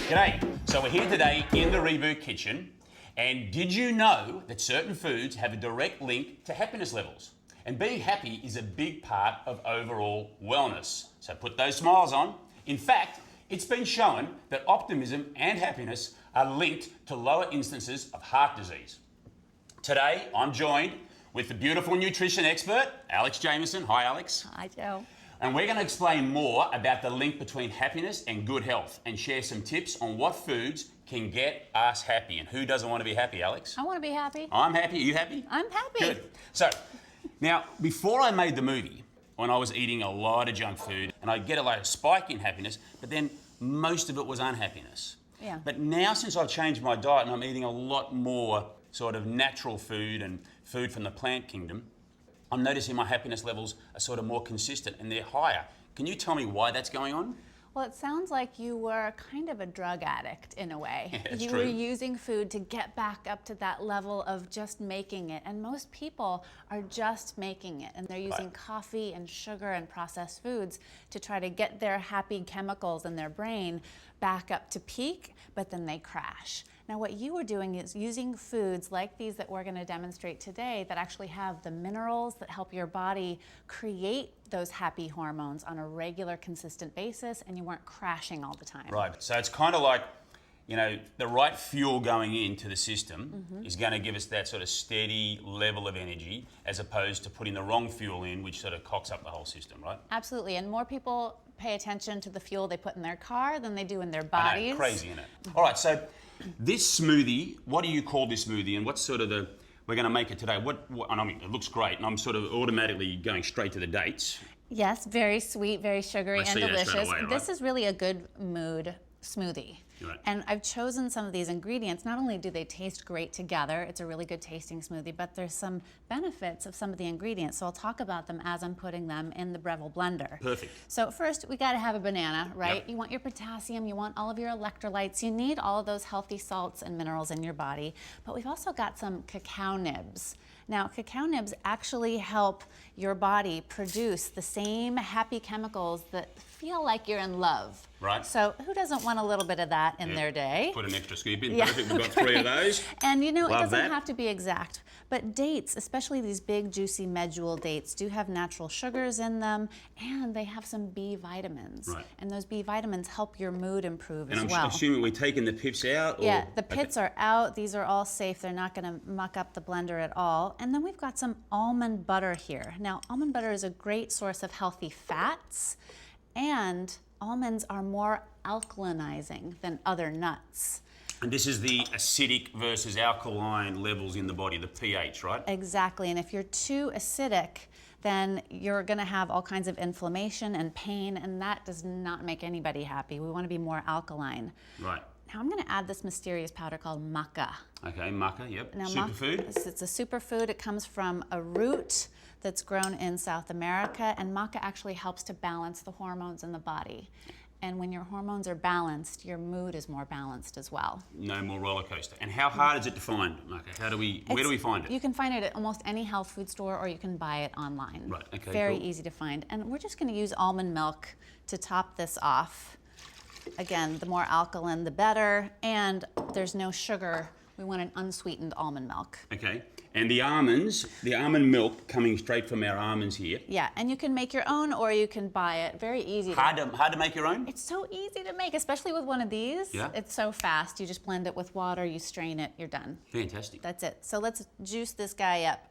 G'day. So we're here today in the Reboot Kitchen, and did you know that certain foods have a direct link to happiness levels? And being happy is a big part of overall wellness. So put those smiles on. In fact, it's been shown that optimism and happiness are linked to lower instances of heart disease. Today, I'm joined with the beautiful nutrition expert, Alex Jamieson. Hi, Alex. Hi, Joe. And we're going to explain more about the link between happiness and good health and share some tips on what foods can get us happy. And who doesn't want to be happy, Alex? I want to be happy. I'm happy. Are you happy? I'm happy. Good. So, now, before I made the movie, when I was eating a lot of junk food, and I'd get a spike in happiness, but then most of it was unhappiness. Yeah. But now, since I've changed my diet and I'm eating a lot more sort of natural food and food from the plant kingdom, I'm noticing my happiness levels are sort of more consistent and they're higher. Can you tell me why that's going on? Well, it sounds like you were kind of a drug addict in a way. Yeah, that's you true. were using food to get back up to that level of just making it. And most people are just making it. And they're using coffee and sugar and processed foods to try to get their happy chemicals in their brain back up to peak, but then they crash. Now, what you were doing is using foods like these that we're going to demonstrate today that actually have the minerals that help your body create those happy hormones on a regular, consistent basis, and you weren't crashing all the time. Right. So it's kind of like, you know, the right fuel going into the system is going to give us that sort of steady level of energy as opposed to putting the wrong fuel in, which sort of cocks up the whole system, right? Absolutely. And more people pay attention to the fuel they put in their car than they do in their I bodies. know, crazy, isn't it? All right, so this smoothie, what do you call this smoothie, and what's sort of we're going to make it today. And I mean, it looks great, and I'm sort of automatically going straight to the dates. Yes, very sweet, very sugary, I and see that straight delicious. away, right? This is really a good mood smoothie. Right. And I've chosen some of these ingredients. Not only do they taste great together, it's a really good tasting smoothie, but there's some benefits of some of the ingredients. So I'll talk about them as I'm putting them in the Breville blender. Perfect. So first, we got to have a banana, right? Yep. You want your potassium, you want all of your electrolytes, you need all of those healthy salts and minerals in your body. But we've also got some cacao nibs. Now, cacao nibs actually help your body produce the same happy chemicals that feel like you're in love. Right. So who doesn't want a little bit of that in their day? Put an extra scoop in. Yeah, Perfect. We've got 3 of those. And you know, Love it doesn't that. have to be exact, but dates, especially these big juicy medjool dates, do have natural sugars in them, and they have some B vitamins. Right. And those B vitamins help your mood improve And as I'm well. assuming we're taking the pips out? Or? Yeah, the pits are out. These are all safe. They're not going to muck up the blender at all. And then we've got some almond butter here. Now, almond butter is a great source of healthy fats, and almonds are more alkalinizing than other nuts. And this is the acidic versus alkaline levels in the body, the pH, right? Exactly. And if you're too acidic, then you're going to have all kinds of inflammation and pain, and that does not make anybody happy. We want to be more alkaline. Right. Now I'm going to add this mysterious powder called maca. Okay, maca, yep. Now, Superfood. It's a superfood. It comes from a root that's grown in South America, and maca actually helps to balance the hormones in the body. And when your hormones are balanced, your mood is more balanced as well. No more roller coaster. And how hard is it to find, maca? Where do we find it? You can find it at almost any health food store, or you can buy it online. Right, okay, Very cool. easy to find. And we're just going to use almond milk to top this off. Again, the more alkaline, the better. And there's no sugar. We want an unsweetened almond milk. Okay. And the almond milk coming straight from our almonds here. Yeah, and you can make your own, or you can buy it. Very easy. Hard to make your own? It's so easy to make, especially with one of these. Yeah. It's so fast. You just blend it with water, you strain it, you're done. Fantastic. That's it. So let's juice this guy up.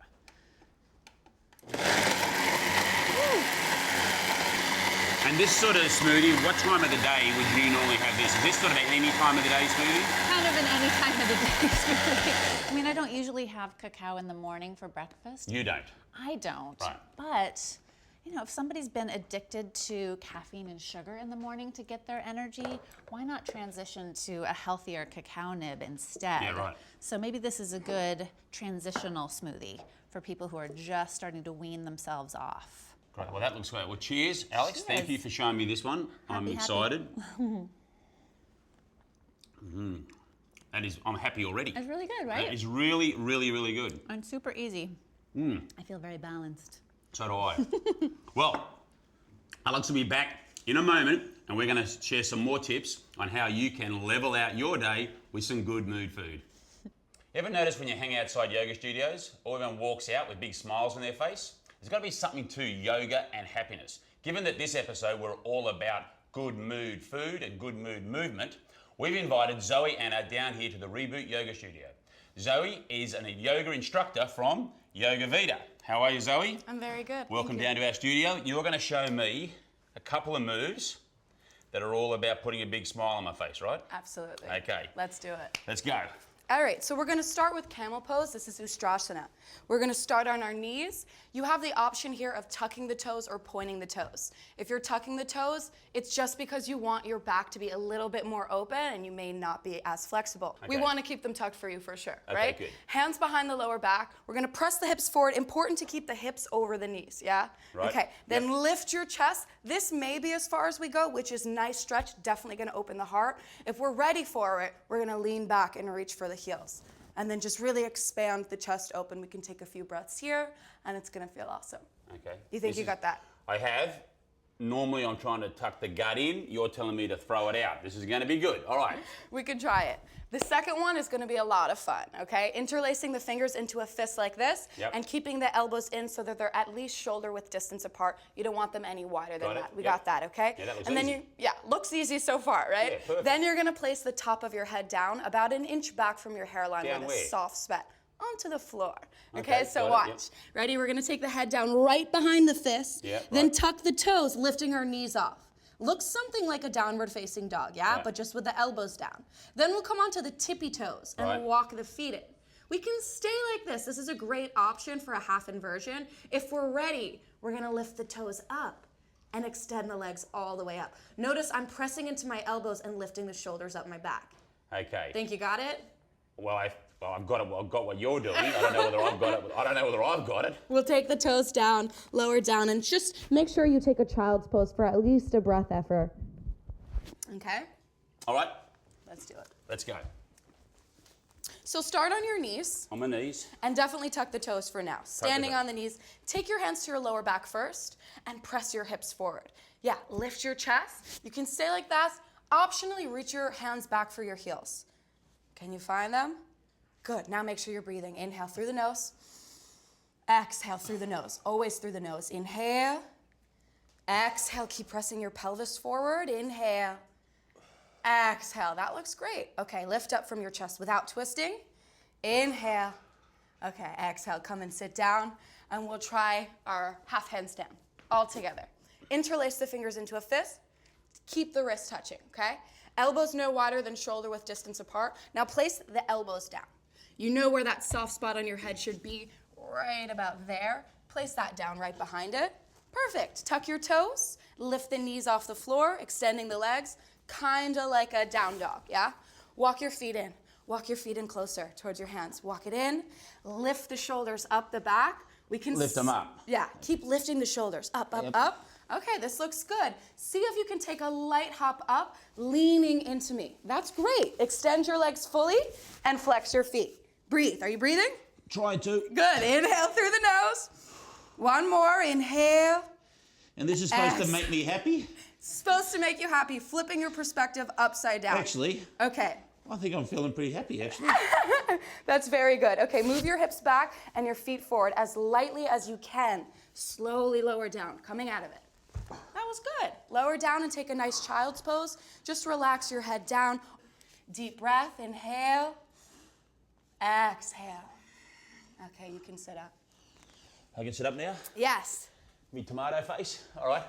And this sort of smoothie, what time of the day would you normally have this? Is this sort of an any time of the day smoothie? Kind of an any time of the day smoothie. I mean, I don't usually have cacao in the morning for breakfast. You don't. I don't. Right. But, you know, if somebody's been addicted to caffeine and sugar in the morning to get their energy, why not transition to a healthier cacao nib instead? Yeah, right. So maybe this is a good transitional smoothie for people who are just starting to wean themselves off. Great. Well, that looks great. Well, cheers, Alex. Cheers. Thank you for showing me this one. I'm Happy. excited. I'm happy already. It's really good, right? It's really, really, really good. And super easy. I feel very balanced. So do I. Well, Alex will be back in a moment, and we're going to share some more tips on how you can level out your day with some good mood food. Ever notice when you hang outside yoga studios, everyone walks out with big smiles on their face? There's got to be something to yoga and happiness. Given that this episode we're all about good mood food and good mood movement, we've invited Zoe Anna down here to the Reboot Yoga Studio. Zoe is a yoga instructor from Yoga Vita. How are you, Zoe? I'm very good. Welcome down to our studio. You're going to show me a couple of moves that are all about putting a big smile on my face, right? Absolutely. Okay. Let's do it. Let's go. All right, so we're going to start with camel pose. This is Ustrasana. We're going to start on our knees. You have the option here of tucking the toes or pointing the toes. If you're tucking the toes, it's just because you want your back to be a little bit more open and you may not be as flexible. Okay. We want to keep them tucked for you for sure, Okay, right? good. Hands behind the lower back. We're going to press the hips forward. Important to keep the hips over the knees, yeah? Right. Okay, then Yep. lift your chest. This may be as far as we go, which is nice stretch, definitely going to open the heart. If we're ready for it, we're going to lean back and reach for the heels. And then just really expand the chest open. We can take a few breaths here, and it's gonna feel awesome. Okay. You think you got that? I have. Normally I'm trying to tuck the gut in. You're telling me to throw it out. This is going to be good. All right. We could try it. The second one is gonna be a lot of fun, okay? Interlacing the fingers into a fist like this, Yep. and keeping the elbows in so that they're at least shoulder width distance apart. You don't want them any wider than Got it. that. We Yep. got that, okay? Yeah, that looks and then easy. looks easy so far, right? Yeah, perfect. Then you're gonna place the top of your head down about an inch back from your hairline Down with a where? soft spat onto the floor. Okay, Okay, so got it, watch. Ready? We're gonna take the head down right behind the fist. Yeah, Then right. tuck the toes, lifting our knees off. Looks something like a downward facing dog, yeah? Right. But just with the elbows down. Then we'll come onto the tippy toes and Right. walk the feet in. We can stay like this. This is a great option for a half inversion. If we're ready, we're gonna lift the toes up and extend the legs all the way up. Notice I'm pressing into my elbows and lifting the shoulders up my back. Okay. Think you got it? Well, I've got it. I've got what you're doing. I don't know whether I've got it. I don't know whether I've got it. We'll take the toes down, lower down, and just make sure you take a child's pose for at least a breath effort. Okay? All right. Let's do it. Let's go. So start on your knees. On my knees. And definitely tuck the toes for now. Standing on the knees, take your hands to your lower back first and press your hips forward. Yeah, lift your chest. You can stay like that. Optionally, reach your hands back for your heels. Can you find them? Good. Now make sure you're breathing. Inhale through the nose. Exhale through the nose. Always through the nose. Inhale. Exhale. Keep pressing your pelvis forward. Inhale. Exhale. That looks great. Okay, lift up from your chest without twisting. Inhale. Okay, exhale. Come and sit down, and we'll try our half handstand all together. Interlace the fingers into a fist. Keep the wrists touching, okay? Elbows no wider than shoulder width distance apart. Now place the elbows down. You know where that soft spot on your head should be, right about there. Place that down right behind it. Perfect. Tuck your toes, lift the knees off the floor, extending the legs, kinda like a down dog, yeah? Walk your feet in. Walk your feet in closer towards your hands. Walk it in, lift the shoulders up the back. We can Lift them up. Yeah, keep lifting the shoulders up, up, Yep. up. Okay, this looks good. See if you can take a light hop up, leaning into me. That's great. Extend your legs fully and flex your feet. Breathe. Are you breathing? Try to. Good. Inhale through the nose. One more. Inhale. And this is supposed to make me happy? Supposed to make you happy. Flipping your perspective upside down. Actually, Okay. I think I'm feeling pretty happy, actually. That's very good. Okay, move your hips back and your feet forward as lightly as you can. Slowly lower down, coming out of it. That was good. Lower down and take a nice child's pose. Just relax your head down. Deep breath, inhale. Exhale. Okay, you can sit up. I can sit up now? Yes. Me tomato face? All right.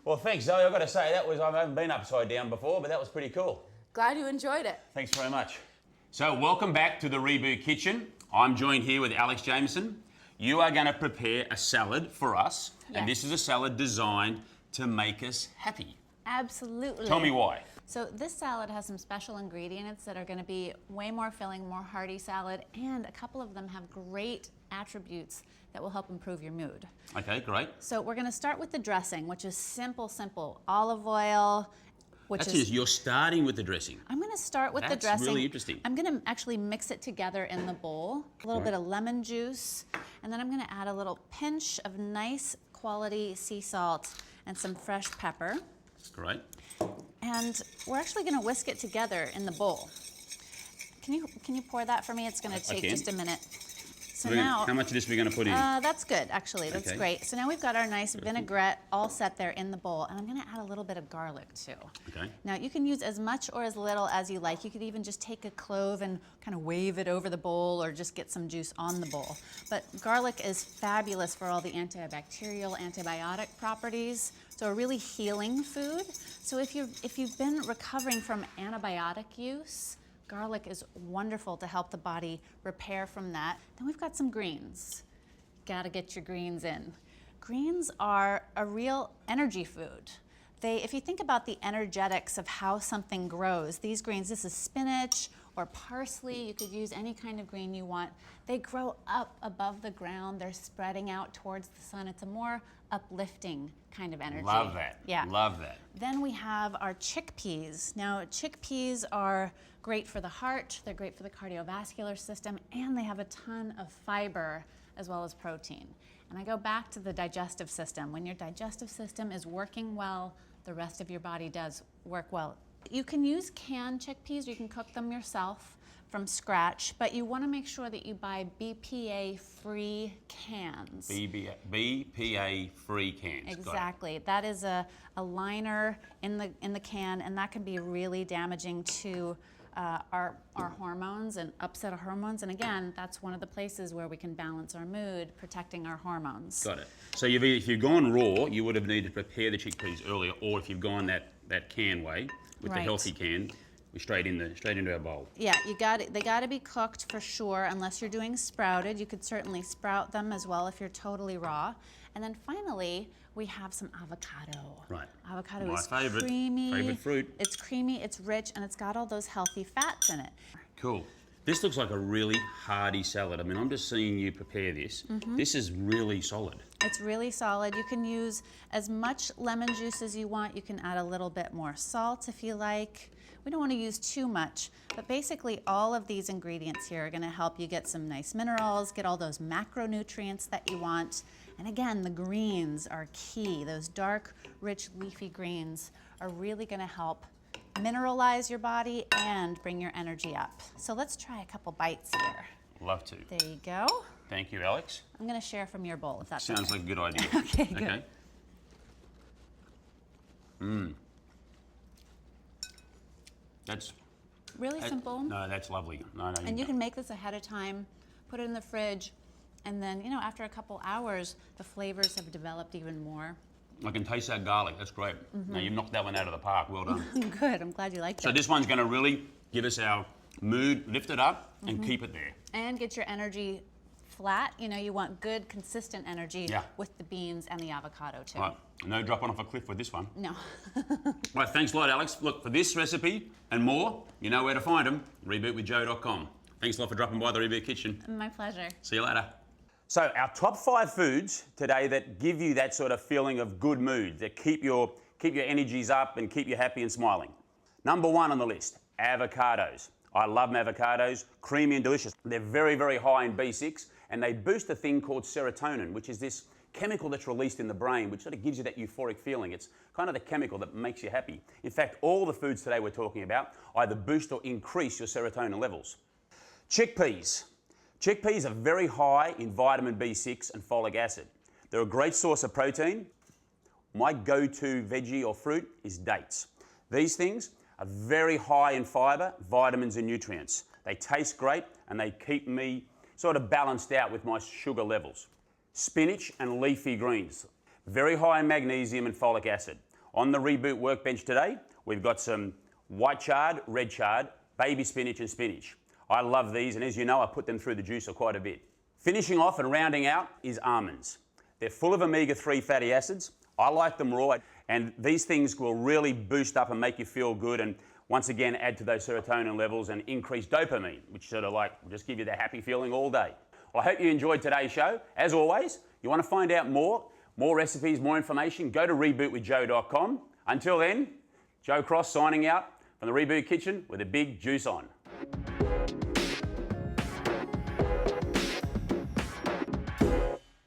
Well, thanks, Zoe. I've got to say, I haven't been upside down before, but that was pretty cool. Glad you enjoyed it. Thanks very much. So, welcome back to the Reboot Kitchen. I'm joined here with Alex Jamieson. You are going to prepare a salad for us, and Yes. this is a salad designed to make us happy. Absolutely. Tell me why. So this salad has some special ingredients that are going to be way more filling, more hearty salad, and a couple of them have great attributes that will help improve your mood. Okay, great. So we're going to start with the dressing, which is simple. Olive oil, which Actually, is... you're starting with the dressing. I'm going to start with the That's dressing. really interesting. I'm going to actually mix it together in the bowl. A little bit of lemon juice, and then I'm going to add a little pinch of nice quality sea salt and some fresh pepper. Great. And we're actually going to whisk it together in the bowl. Can you pour that for me? It's going to take just a minute. So now, how much of this are we going to put in? That's good, actually. That's Okay. great. So now we've got our nice vinaigrette all set there in the bowl, and I'm going to add a little bit of garlic too. Okay. Now you can use as much or as little as you like. You could even just take a clove and kind of wave it over the bowl, or just get some juice on the bowl. But garlic is fabulous for all the antibacterial, antibiotic properties. So a really healing food. So if you've been recovering from antibiotic use, garlic is wonderful to help the body repair from that. Then we've got some greens. Gotta get your greens in. Greens are a real energy food. If you think about the energetics of how something grows, these greens, this is spinach or parsley, you could use any kind of green you want. They grow up above the ground, they're spreading out towards the sun. It's a more uplifting kind of energy. Love that. Yeah. Love that. Then we have our chickpeas. Now, chickpeas are great for the heart, they're great for the cardiovascular system, and they have a ton of fiber as well as protein. And I go back to the digestive system. When your digestive system is working well, the rest of your body does work well. You can use canned chickpeas, or you can cook them yourself from scratch, but you want to make sure that you buy BPA-free cans. BPA-free cans. Exactly. That is a liner in the can, and that can be really damaging to our hormones and upset our hormones. And again, that's one of the places where we can balance our mood, protecting our hormones. Got it. So if you've gone raw, you would have needed to prepare the chickpeas earlier, or if you've gone that can way with the healthy can, straight into our bowl. Yeah, they got to be cooked for sure, unless you're doing sprouted. You could certainly sprout them as well if you're totally raw. And then finally, we have some avocado. Right. Avocado My is favorite fruit. It's creamy, it's rich, and it's got all those healthy fats in it. Cool. This looks like a really hearty salad. I mean, I'm just seeing you prepare this. Mm-hmm. This is really solid. It's really solid. You can use as much lemon juice as you want. You can add a little bit more salt if you like. We don't want to use too much, but basically all of these ingredients here are going to help you get some nice minerals, get all those macronutrients that you want. And again, the greens are key. Those dark, rich, leafy greens are really going to help mineralize your body and bring your energy up. So let's try a couple bites here. Love to. There you go. Thank you, Alex. I'm going to share from your bowl if that's Sounds like a good idea. Okay, good. That's really simple. No, that's lovely. No, And you can make this ahead of time, put it in the fridge, and then, after a couple hours, the flavors have developed even more. I can taste that garlic. That's great. Now, you've knocked that one out of the park. Well done. Good. I'm glad you liked it. So this one's going to really give us our mood, lift it up, and keep it there. And get your energy flat. You want good, consistent energy with the beans and the avocado, too. Right. No dropping off a cliff with this one. No. Right, thanks a lot, Alex. Look, for this recipe and more, you know where to find them, rebootwithjoe.com. Thanks a lot for dropping by the Reboot Kitchen. My pleasure. See you later. So our top 5 foods today that give you that sort of feeling of good mood, that keep your energies up and keep you happy and smiling. Number 1 on the list, avocados. I love avocados, creamy and delicious. They're very, very high in B6, and they boost a thing called serotonin, which is this chemical that's released in the brain, which sort of gives you that euphoric feeling. It's kind of the chemical that makes you happy. In fact, all the foods today we're talking about either boost or increase your serotonin levels. Chickpeas. Chickpeas are very high in vitamin B6 and folic acid. They're a great source of protein. My go-to veggie or fruit is dates. These things are very high in fiber, vitamins and nutrients. They taste great and they keep me sort of balanced out with my sugar levels. Spinach and leafy greens, very high in magnesium and folic acid. On the Reboot workbench today, we've got some white chard, red chard, baby spinach and spinach. I love these, and as you know, I put them through the juicer quite a bit. Finishing off and rounding out is almonds. They're full of omega-3 fatty acids. I like them raw, and these things will really boost up and make you feel good, and once again add to those serotonin levels and increase dopamine, which sort of like will just give you that happy feeling all day. Well, I hope you enjoyed today's show. As always, you want to find out more recipes, more information, go to rebootwithjoe.com. Until then, Joe Cross signing out from the Reboot Kitchen with a big juice on.